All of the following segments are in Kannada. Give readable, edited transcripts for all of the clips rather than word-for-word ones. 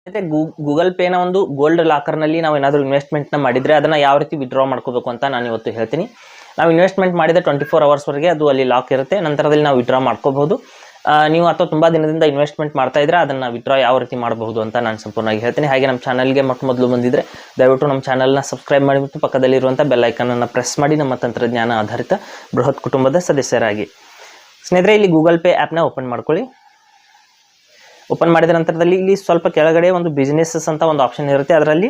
ಮತ್ತೆ ಗೂಗಲ್ ಪೇನ ಒಂದು ಗೋಲ್ಡ್ ಲಾಕರ್ನಲ್ಲಿ ನಾವು ಏನಾದರೂ ಇನ್ವೆಸ್ಟ್ಮೆಂಟ್ನ ಮಾಡಿದರೆ ಅದನ್ನು ಯಾವ ರೀತಿ ವಿಡ್ರಾ ಮಾಡ್ಕೋಬೇಕು ಅಂತ ನಾನು ಇವತ್ತು ಹೇಳ್ತೀನಿ. ನಾವು ಇನ್ವೆಸ್ಟ್ಮೆಂಟ್ ಮಾಡಿದ 24 ಅವರ್ಸ್ವರೆಗೆ ಅದು ಅಲ್ಲಿ ಲಾಕ್ ಇರುತ್ತೆ. ನಂತರದಲ್ಲಿ ನಾವು ವಿಡ್ರಾ ಮಾಡ್ಕೋಬಹುದು. ನೀವು ಅಥವಾ ತುಂಬ ದಿನದಿಂದ ಇನ್ವೆಸ್ಟ್ಮೆಂಟ್ ಮಾಡ್ತಾ ಇದ್ರೆ ಅದನ್ನು ವಿಡ್ರಾ ಯಾವ ರೀತಿ ಮಾಡಬಹುದು ಅಂತ ನಾನು ಸಂಪೂರ್ಣವಾಗಿ ಹೇಳ್ತೀನಿ. ಹಾಗೆ ನಮ್ಮ ಚಾನಲ್ಗೆ ಮೊದಲು ಬಂದಿದ್ದರೆ ದಯವಿಟ್ಟು ನಮ್ಮ ಚಾನಲ್ನ ಸಬ್ಸ್ಕ್ರೈಬ್ ಮಾಡಿ ಮತ್ತು ಪಕ್ಕದಲ್ಲಿರುವಂಥ ಬೆಲ್ ಐಕನನ್ನು ಪ್ರೆಸ್ ಮಾಡಿ ನಮ್ಮ ತಂತ್ರಜ್ಞಾನ ಆಧಾರಿತ ಬೃಹತ್ ಕುಟುಂಬದ ಸದಸ್ಯರಾಗಿ. ಸ್ನೇಹಿತರೆ, ಇಲ್ಲಿ ಗೂಗಲ್ ಪೇ ಆ್ಯಪ್ನ ಓಪನ್ ಮಾಡ್ಕೊಳ್ಳಿ. ಓಪನ್ ಮಾಡಿದ ನಂತರದಲ್ಲಿ ಇಲ್ಲಿ ಸ್ವಲ್ಪ ಕೆಳಗಡೆ ಒಂದು ಬಿಸ್ನೆಸಸ್ ಅಂತ ಒಂದು ಆಪ್ಷನ್ ಇರುತ್ತೆ. ಅದರಲ್ಲಿ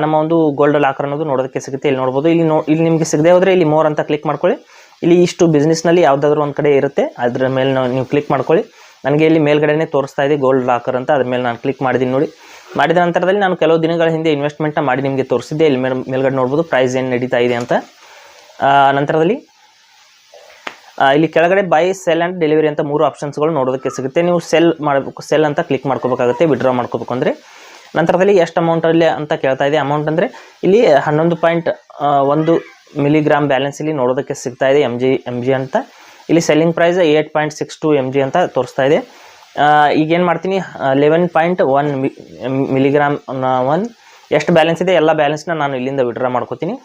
ನಮ್ಮ ಒಂದು ಗೋಲ್ಡ್ ಲಾಕರ್ ಅನ್ನೋದು ನೋಡೋದಕ್ಕೆ ಸಿಗುತ್ತೆ. ಇಲ್ಲಿ ನೋಡ್ಬೋದು. ಇಲ್ಲಿ ನಿಮಗೆ ಸಿಗದೆ ಹೋದರೆ ಇಲ್ಲಿ ಮೋರ್ ಅಂತ ಕ್ಲಿಕ್ ಮಾಡ್ಕೊಳ್ಳಿ. ಇಲ್ಲಿ ಇಷ್ಟು ಬಿಸ್ನೆಸ್ನಲ್ಲಿ ಯಾವುದಾದ್ರೂ ಒಂದು ಕಡೆ ಇರುತ್ತೆ, ಅದರ ಮೇಲೆ ನೀವು ಕ್ಲಿಕ್ ಮಾಡ್ಕೊಳ್ಳಿ. ನನಗೆ ಇಲ್ಲಿ ಮೇಲ್ಗಡೆನೇ ತೋರಿಸ್ತಾ ಇದೆ ಗೋಲ್ಡ್ ಲಾಕರ್ ಅಂತ, ಅದ್ರ ಮೇಲೆ ನಾನು ಕ್ಲಿಕ್ ಮಾಡಿದ್ದೀನಿ ನೋಡಿ. ಮಾಡಿದ ನಂತರದಲ್ಲಿ ನಾನು ಕೆಲವು ದಿನಗಳ ಹಿಂದೆ ಇನ್ವೆಸ್ಟ್ಮೆಂಟ್ನ ಮಾಡಿ ನಿಮಗೆ ತೋರಿಸಿದ್ದೆ. ಇಲ್ಲಿ ಮೇಲ್ಗಡೆ ನೋಡ್ಬೋದು ಪ್ರೈಸ್ ಏನು ನಡೀತಾ ಇದೆ ಅಂತ. ನಂತರದಲ್ಲಿ ಇಲ್ಲಿ ಕೆಳಗಡೆ ಬೈ, ಸೆಲ್ ಆ್ಯಂಡ್ ಡೆಲಿವರಿ ಅಂತ 3 ಆಪ್ಷನ್ಸ್ಗಳು ನೋಡೋದಕ್ಕೆ ಸಿಗುತ್ತೆ. ನೀವು ಸೆಲ್ ಮಾಡಬೇಕು, ಸೆಲ್ ಅಂತ ಕ್ಲಿಕ್ ಮಾಡ್ಕೋಬೇಕಾಗುತ್ತೆ ವಿಡ್ರಾ ಮಾಡ್ಕೋಬೇಕು ಅಂದರೆ. ನಂತರದಲ್ಲಿ ಎಷ್ಟು ಅಮೌಂಟಲ್ಲಿ ಅಂತ ಕೇಳ್ತಾ ಇದೆ. ಅಮೌಂಟ್ ಅಂದರೆ ಇಲ್ಲಿ 11.1 ಮಿಲಿಗ್ರಾಮ್ ಬ್ಯಾಲೆನ್ಸ್ ಇಲ್ಲಿ ನೋಡೋದಕ್ಕೆ ಸಿಗ್ತಾ ಇದೆ ಎಮ್ ಜಿ ಅಂತ. ಇಲ್ಲಿ ಸೆಲ್ಲಿಂಗ್ ಪ್ರೈಸ್ 8.62 mg ಅಂತ ತೋರಿಸ್ತಾ ಇದೆ. ಈಗೇನು ಮಾಡ್ತೀನಿ, 11.1 ಮಿಲಿಗ್ರಾಮ್ ಎಷ್ಟು ಬ್ಯಾಲೆನ್ಸ್ ಇದೆ ಎಲ್ಲ ಬ್ಯಾಲೆನ್ಸ್ನ ನಾನು ಇಲ್ಲಿಂದ ವಿಡ್ರಾ ಮಾಡ್ಕೋತೀನಿ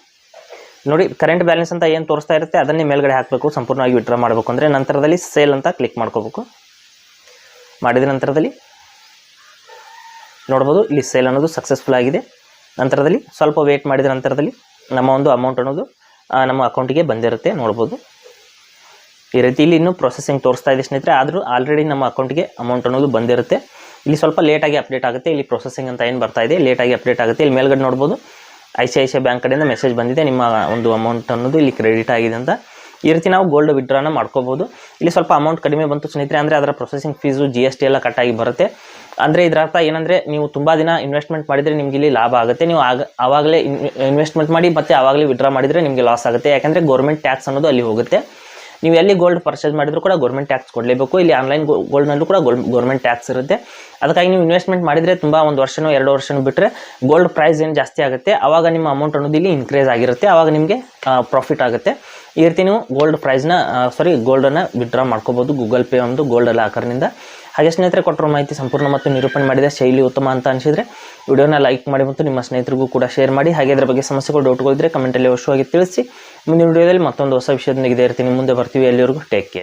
ನೋಡಿ. ಕರೆಂಟ್ ಬ್ಯಾಲೆನ್ಸ್ ಅಂತ ಏನು ತೋರಿಸ್ತಾ ಇರುತ್ತೆ ಅದನ್ನೇ ಮೇಲ್ಗಡೆ ಹಾಕಬೇಕು ಸಂಪೂರ್ಣವಾಗಿ ವಿಡ್ರಾ ಮಾಡಬೇಕು ಅಂದರೆ. ನಂತರದಲ್ಲಿ ಸೇಲ್ ಅಂತ ಕ್ಲಿಕ್ ಮಾಡ್ಕೋಬೇಕು. ಮಾಡಿದ ನಂತರದಲ್ಲಿ ನೋಡ್ಬೋದು ಇಲ್ಲಿ ಸೇಲ್ ಅನ್ನೋದು ಸಕ್ಸಸ್ಫುಲ್ ಆಗಿದೆ. ನಂತರದಲ್ಲಿ ಸ್ವಲ್ಪ ವೇಟ್ ಮಾಡಿದ ನಂತರದಲ್ಲಿ ನಮ್ಮ ಒಂದು ಅಮೌಂಟ್ ಅನ್ನೋದು ನಮ್ಮ ಅಕೌಂಟಿಗೆ ಬಂದಿರುತ್ತೆ ನೋಡ್ಬೋದು. ಈ ರೀತಿ ಇಲ್ಲಿ ಇನ್ನೂ ಪ್ರೊಸೆಸಿಂಗ್ ತೋರಿಸ್ತಾ ಇದೆ ಸ್ನೇಹಿತರೆ, ಆದರೂ ಆಲ್ರೆಡಿ ನಮ್ಮ ಅಕೌಂಟಿಗೆ ಅಮೌಂಟ್ ಅನ್ನೋದು ಬಂದಿರುತ್ತೆ. ಇಲ್ಲಿ ಸ್ವಲ್ಪ ಲೇಟಾಗಿ ಅಪ್ಡೇಟ್ ಆಗುತ್ತೆ. ಇಲ್ಲಿ ಪ್ರೊಸೆಸಿಂಗ್ ಅಂತ ಏನು ಬರ್ತಾ ಇದೆ ಲೇಟಾಗಿ ಅಪ್ಡೇಟ್ ಆಗುತ್ತೆ. ಇಲ್ಲಿ ಮೇಲ್ಗಡೆ ನೋಡ್ಬೋದು ICICI ಬ್ಯಾಂಕ್ ಕಡೆಯಿಂದ ಮೆಸೇಜ್ ಬಂದಿದೆ, ನಿಮ್ಮ ಒಂದು ಅಮೌಂಟ್ ಅನ್ನೋದು ಇಲ್ಲಿ ಕ್ರೆಡಿಟ್ ಆಗಿದೆ ಅಂತ. ಈ ರೀತಿ ನಾವು ಗೋಲ್ಡ್ ವಿಡ್ರಾನ ಮಾಡ್ಕೋಬೋದು. ಇಲ್ಲಿ ಸ್ವಲ್ಪ ಅಮೌಂಟ್ ಕಡಿಮೆ ಬಂತು ಸ್ನೇಹಿತರೆ, ಅಂದರೆ ಅದರ ಪ್ರೊಸೆಸಿಂಗ್ ಫೀಸು GST ಎಲ್ಲ ಕಟ್ಟಾಗಿ ಬರುತ್ತೆ. ಅಂದರೆ ಇದರ ಅರ್ಥ ಏನಂದರೆ ನೀವು ತುಂಬ ದಿನ ಇನ್ವೆಸ್ಟ್ಮೆಂಟ್ ಮಾಡಿದರೆ ನಿಮಗೆ ಇಲ್ಲಿ ಲಾಭ ಆಗುತ್ತೆ. ನೀವು ಆವಾಗಲೇ ಇನ್ವೆಸ್ಟ್ಮೆಂಟ್ ಮಾಡಿ ಮತ್ತು ಆವಾಗಲೇ ವಿಡ್ರಾ ಮಾಡಿದರೆ ನಿಮಗೆ ಲಾಸ್ ಆಗುತ್ತೆ. ಯಾಕೆಂದರೆ ಗೌರ್ಮೆಂಟ್ ಟ್ಯಾಕ್ಸ್ ಅನ್ನೋದು ಅಲ್ಲಿ ಹೋಗುತ್ತೆ. ನೀವು ಎಲ್ಲಿ ಗೋಲ್ಡ್ ಪರ್ಚೇಸ್ ಮಾಡಿದ್ರು ಕೂಡ ಗೌರ್ಮೆಂಟ್ ಟ್ಯಾಕ್ಸ್ ಕೊಡಲೇಬೇಕು. ಇಲ್ಲಿ ಆನ್ಲೈನ್ ಗೋಲ್ಡ್ನಲ್ಲೂ ಕೂಡ ಗೌರ್ಮೆಂಟ್ ಟ್ಯಾಕ್ಸ್ ಇರುತ್ತೆ. ಅದಕ್ಕಾಗಿ ನೀವು ಇನ್ವೆಸ್ಟ್ಮೆಂಟ್ ಮಾಡಿದರೆ ತುಂಬ 1 ವರ್ಷನೋ 2 ವರ್ಷನೋ ಬಿಟ್ಟರೆ ಗೋಲ್ಡ್ ಪ್ರೈಸ್ ಏನು ಜಾಸ್ತಿ ಆಗುತ್ತೆ, ಆವಾಗ ನಿಮ್ಮ ಅಮೌಂಟ್ ಅನ್ನೋದು ಇಲ್ಲಿ ಇನ್ಕ್ರೀಸ್ ಆಗಿರುತ್ತೆ, ಆವಾಗ ನಿಮಗೆ ಪ್ರಾಫಿಟ್ ಆಗುತ್ತೆ. ಈ ರೀತಿ ನೀವು ಗೋಲ್ಡನ್ನು ವಿಡ್ರಾ ಮಾಡ್ಕೋಬೋದು ಗೂಗಲ್ ಪೇ ಒಂದು ಗೋಲ್ಡ್ ಲಾಕರ್ನಿಂದ. ಹಾಗೆ ಸ್ನೇಹಿತರೆ, ಕೊಟ್ಟಿರೋ ಮಾಹಿತಿ ಸಂಪೂರ್ಣ ಮತ್ತು ನಿರೂಪಣೆ ಮಾಡಿದ ಶೈಲಿ ಉತ್ತಮ ಅಂತ ಅನಿಸಿದರೆ ವಿಡಿಯೋನ ಲೈಕ್ ಮಾಡಿ ಮತ್ತು ನಿಮ್ಮ ಸ್ನೇಹಿತರಿಗೂ ಕೂಡ ಶೇರ್ ಮಾಡಿ. ಹಾಗೆ ಅದರ ಬಗ್ಗೆ ಸಮಸ್ಯೆಗಳು ಡೌಟ್ಗಳಿದ್ದರೆ ಕಮೆಂಟಲ್ಲಿ ಅವಶ್ಯವಾಗಿ ತಿಳಿಸಿ. ಮುಂದಿನ ವಿಡಿಯೋದಲ್ಲಿ ಮತ್ತೊಂದು ಹೊಸ ವಿಷಯದೊಂದಿಗೆ ಇರ್ತೀನಿ, ಮುಂದೆ ಬರ್ತೀವಿ. ಎಲ್ಲಿವರೆಗೂ ಟೇಕ್ ಕೇರ್.